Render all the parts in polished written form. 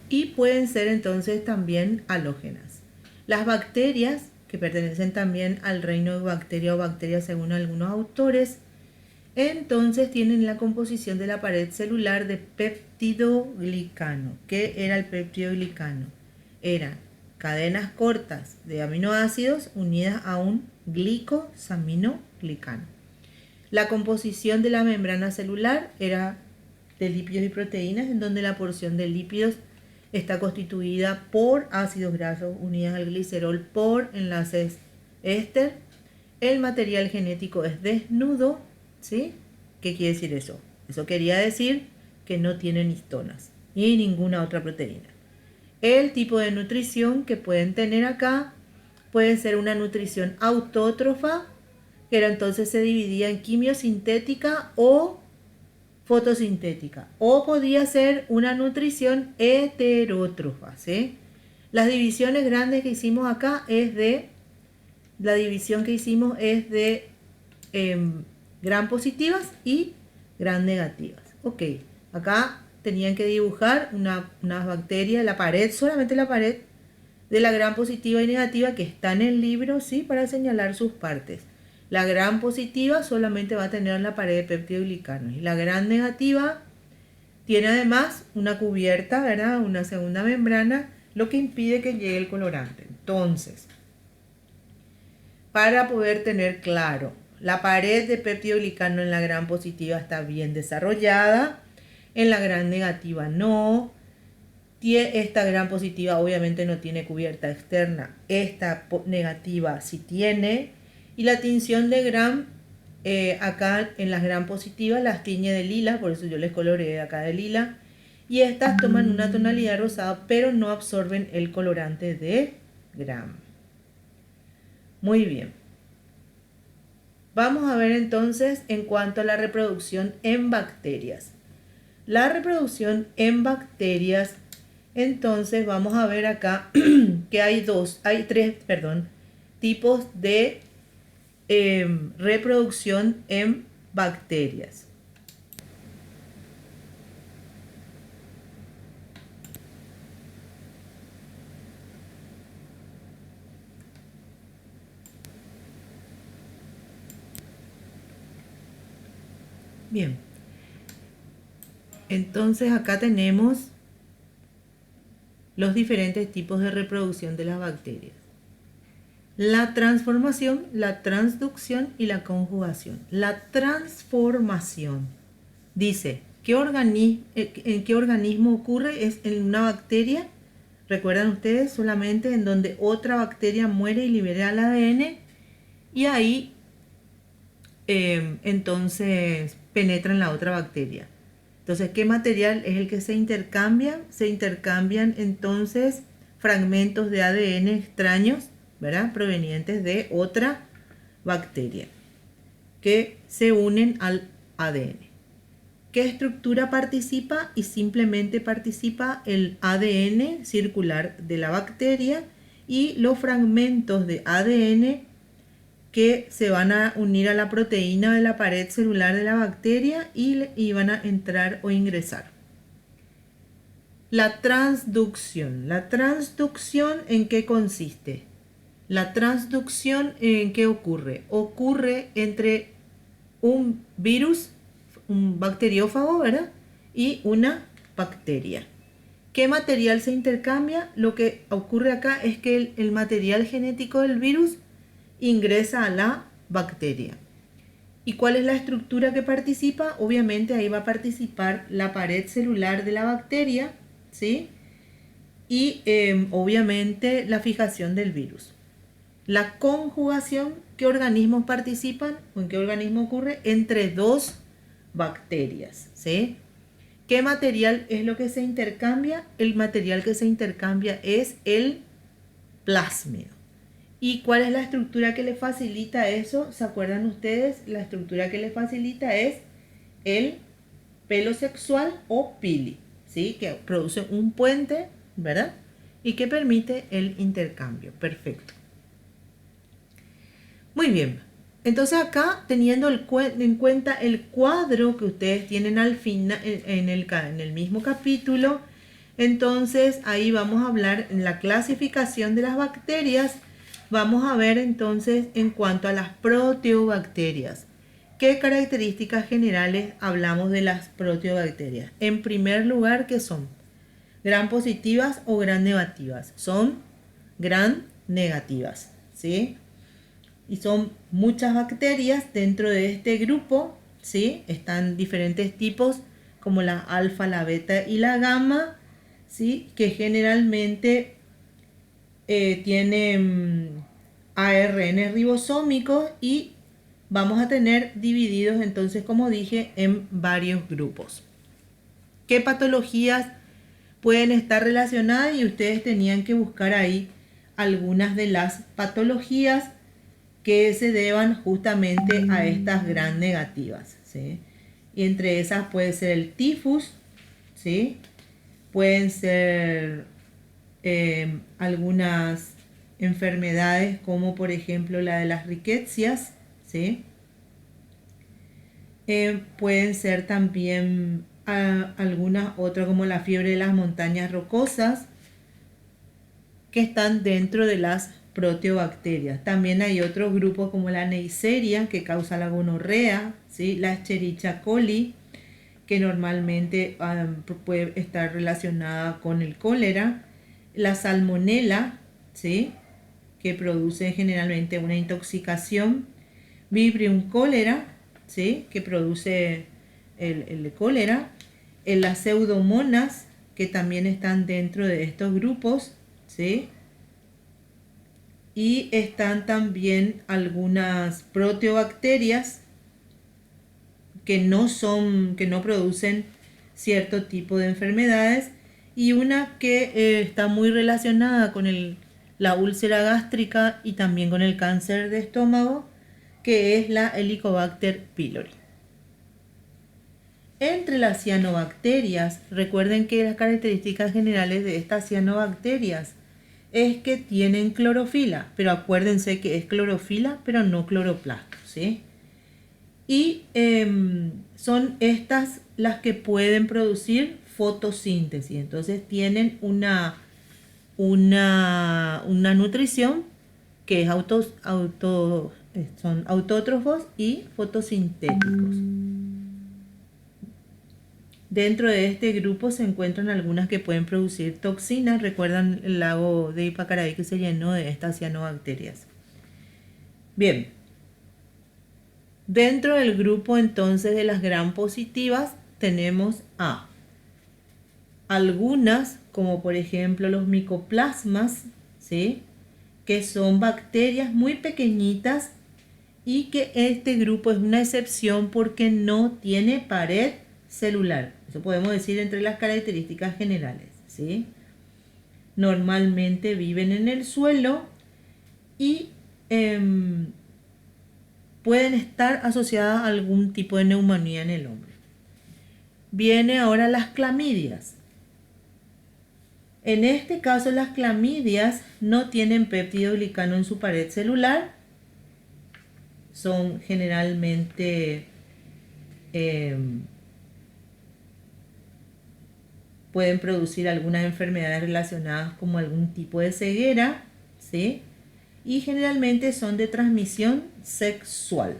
y pueden ser entonces también halógenas. Las bacterias, que pertenecen también al reino de bacteria o bacterias según algunos autores, entonces tienen la composición de la pared celular de peptidoglicano. ¿Qué era el peptidoglicano? Eran cadenas cortas de aminoácidos unidas a un glicosaminoglicano. La composición de la membrana celular era de lípidos y proteínas, en donde la porción de lípidos está constituida por ácidos grasos unidos al glicerol por enlaces éster. El material genético es desnudo, ¿sí? ¿Qué quiere decir eso? Eso quería decir que no tienen histonas ni ninguna otra proteína. El tipo de nutrición que pueden tener acá puede ser una nutrición autótrofa, que era entonces se dividía en quimiosintética o fotosintética, o podía ser una nutrición heterótrofa, ¿sí? Las divisiones grandes que hicimos acá es de, la división que hicimos es de gram positivas y gram negativas. Ok, acá tenían que dibujar unas bacterias, la pared, solamente la pared de la gram positiva y negativa que está en el libro, ¿sí? Para señalar sus partes. La gram positiva solamente va a tener la pared de peptidoglicanos y la gram negativa tiene además una cubierta, ¿verdad? Una segunda membrana, lo que impide que llegue el colorante. Entonces, para poder tener claro, la pared de peptidoglicano en la gram positiva está bien desarrollada, en la gram negativa no. Esta gram positiva obviamente no tiene cubierta externa, esta negativa sí tiene. Y la tinción de gram, acá en las gram positivas las tiñe de lila, por eso yo les coloreé acá de lila. Y estas toman una tonalidad rosada, pero no absorben el colorante de gram. Muy bien. Vamos a ver entonces en cuanto a la reproducción en bacterias. La reproducción en bacterias, entonces vamos a ver acá que hay tres tipos de reproducción en bacterias. Bien, entonces acá tenemos los diferentes tipos de reproducción de las bacterias. La transformación, la transducción y la conjugación. La transformación dice, ¿en qué organismo ocurre? Es en una bacteria, recuerdan ustedes, solamente en donde otra bacteria muere y libera el ADN y ahí entonces penetra en la otra bacteria. Entonces, ¿qué material es el que se intercambia? Se intercambian entonces fragmentos de ADN extraños, ¿verdad? Provenientes de otra bacteria que se unen al ADN. ¿Qué estructura participa? Y simplemente participa el ADN circular de la bacteria y los fragmentos de ADN que se van a unir a la proteína de la pared celular de la bacteria y van a entrar o ingresar. La transducción. ¿La transducción en qué consiste? La transducción ¿en qué ocurre? Ocurre entre un virus, un bacteriófago, ¿verdad? Y una bacteria. ¿Qué material se intercambia? Lo que ocurre acá es que el material genético del virus ingresa a la bacteria. ¿Y cuál es la estructura que participa? Obviamente ahí va a participar la pared celular de la bacteria, ¿sí? Y obviamente la fijación del virus. La conjugación, ¿qué organismos participan o en qué organismo ocurre? Entre dos bacterias, ¿sí? ¿Qué material es lo que se intercambia? El material que se intercambia es el plásmido. ¿Y cuál es la estructura que le facilita eso? ¿Se acuerdan ustedes? La estructura que le facilita es el pelo sexual o pili, ¿sí? Que produce un puente, ¿verdad? Y que permite el intercambio. Perfecto. Muy bien. Entonces acá, teniendo en cuenta el cuadro que ustedes tienen al final, en el mismo capítulo, Entonces ahí vamos a hablar en la clasificación de las bacterias. Vamos a ver entonces en cuanto a las proteobacterias. ¿Qué características generales hablamos de las proteobacterias? En primer lugar, ¿qué son? ¿Gram positivas o gram negativas? Son gram negativas, ¿sí? Y son muchas bacterias dentro de este grupo, ¿sí? Están diferentes tipos como la alfa, la beta y la gamma, ¿sí? Que generalmente tienen ARN ribosómicos y vamos a tener divididos entonces, como dije, en varios grupos. ¿Qué patologías pueden estar relacionadas? Y ustedes tenían que buscar ahí algunas de las patologías que se deban justamente a estas gram negativas, ¿sí? Y entre esas puede ser el tifus, ¿sí? Pueden ser algunas enfermedades como por ejemplo la de las riquecias, ¿sí? Pueden ser también algunas otras como la fiebre de las montañas rocosas que están dentro de las proteobacterias. También hay otros grupos como la Neisseria que causa la gonorrea, ¿sí? La Escherichia coli que normalmente puede estar relacionada con el cólera, la salmonela, ¿sí? Que produce generalmente una intoxicación, Vibrio cólera, ¿sí? Que produce el cólera, las pseudomonas, que también están dentro de estos grupos, ¿sí? Y están también algunas proteobacterias que no producen cierto tipo de enfermedades, y una que está muy relacionada con la úlcera gástrica y también con el cáncer de estómago, que es la Helicobacter pylori. Entre las cianobacterias, recuerden que las características generales de estas cianobacterias es que tienen clorofila, pero acuérdense que es clorofila, pero no cloroplasto, ¿sí? Y son estas las que pueden producir fotosíntesis. Entonces tienen una nutrición que es son autótrofos y fotosintéticos. Dentro de este grupo se encuentran algunas que pueden producir toxinas. Recuerdan el lago de Ipacaraí que se llenó de estas cianobacterias. Bien. Dentro del grupo entonces de las gram positivas tenemos a algunas, como por ejemplo los micoplasmas, ¿sí? Que son bacterias muy pequeñitas y que este grupo es una excepción porque no tiene pared celular. Eso podemos decir entre las características generales, ¿sí? Normalmente viven en el suelo y pueden estar asociadas a algún tipo de neumonía en el hombre. Viene ahora las clamidias. En este caso las clamidias no tienen peptidoglicano en su pared celular. Son generalmente pueden producir algunas enfermedades relacionadas como algún tipo de ceguera, ¿sí? Y generalmente son de transmisión sexual.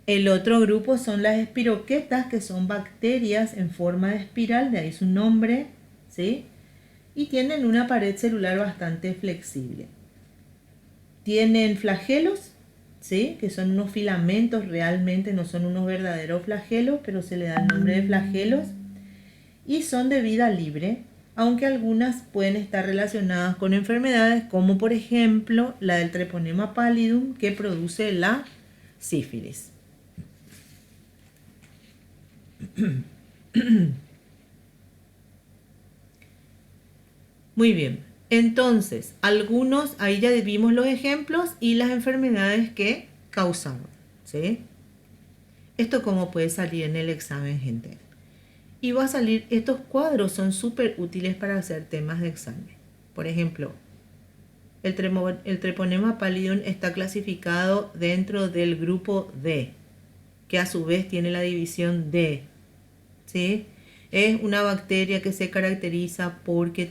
El otro grupo son las espiroquetas, que son bacterias en forma de espiral, de ahí su nombre, ¿sí? Y tienen una pared celular bastante flexible. Tienen flagelos, ¿sí? Que son unos filamentos, realmente no son unos verdaderos flagelos, pero se le da el nombre de flagelos. Y son de vida libre, aunque algunas pueden estar relacionadas con enfermedades como por ejemplo la del Treponema pallidum, que produce la sífilis. Muy bien, entonces ahí ya vimos los ejemplos y las enfermedades que causaron, ¿sí? Esto cómo puede salir en el examen, gente. Y va a salir, estos cuadros son súper útiles para hacer temas de examen. Por ejemplo, el Treponema pallidum está clasificado dentro del grupo D, que a su vez tiene la división D, ¿sí? Es una bacteria que se caracteriza porque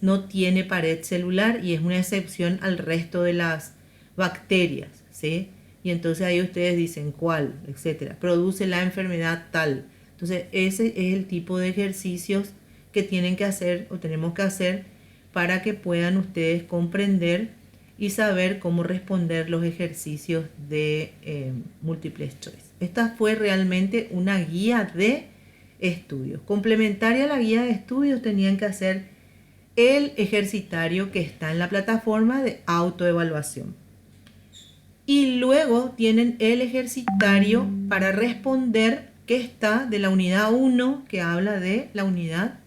no tiene pared celular y es una excepción al resto de las bacterias, ¿sí? Y entonces ahí ustedes dicen cuál, etcétera. Produce la enfermedad tal. Entonces ese es el tipo de ejercicios que tienen que hacer o tenemos que hacer para que puedan ustedes comprender y saber cómo responder los ejercicios de Multiple Choice. Esta fue realmente una guía de estudios. Complementaria a la guía de estudios tenían que hacer el ejercitario que está en la plataforma de autoevaluación. Y luego tienen el ejercitario para responder que está de la unidad 1, que habla de la unidad